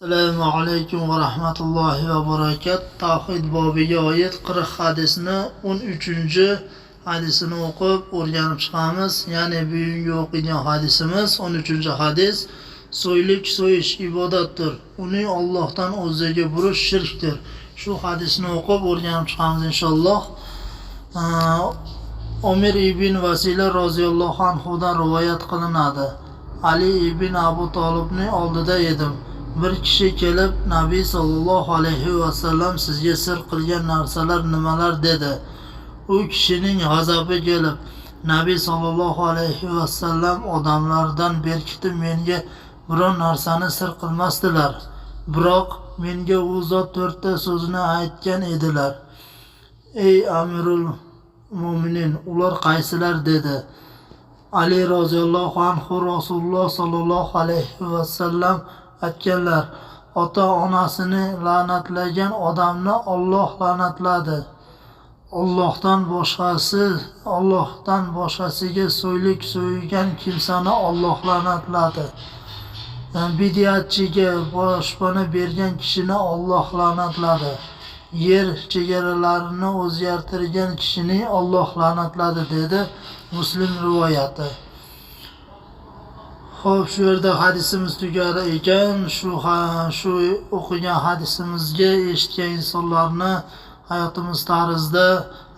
Assalomu alaykum va rahmatullohi va barakatuh. Tavhid bobiga oid 40 hadisni 13-hadisini o'qib o'rganib chiqamiz. Ya'ni bugungi o'qigan hadisimiz 13-hadis. So'ylik so'yish ibodatdir. Uni Allohdan o'ziga burish shirkdir. Shu hadisni o'qib o'rganib chiqamiz inshaalloh. Umar ibn Vasila roziyallohu anhu dan rivoyat qilinadi. Ali ibn Abu Talibning oldida edim. Bir kishi kelib, Nabiy sallallohu alayhi va sallam sizga sir qilgan narsalar nimalar dedi. U kishining g'azabi kelib, Nabiy sallallohu alayhi va sallam odamlardan berkitib menga biron narsani sir qilmasdilar. Biroq menga u zot 4 ta so'zni aytgan edilar. Ey Amirul Mu'minin, ular qaysilar dedi. Ali roziyallohu anhu Rasululloh sallallohu alayhi va sallam aytganlar: ota-onasini la'natlagan odamni Alloh la'natladi. Allohdan boshqasiga so'ylik so'ygan kimsani Alloh la'natladi. Bid'atchiga boshpana bergan kishini Alloh la'natladi. Yer chegaralarini o'zgartirgan kishini Alloh la'natladi dedi. Muslim rivoyati. Xo'p, shu yerda hadisimiz tugadi ekan, shu o'qigan hadisimizga eshitgan insonlarni hayotimiz tarzida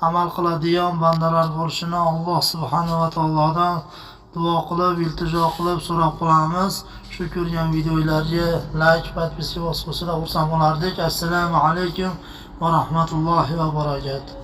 amal qiladigan bandalar bo'lishini Alloh subhanahu va taolodan duo qilib, iltijo qilib so'rab qolamiz. Shu ko'rgan videolarga like, podpiska bosib qo'ysalar xursand bo'lardik. Assalomu alaykum va rahmatullohi va barakatuh.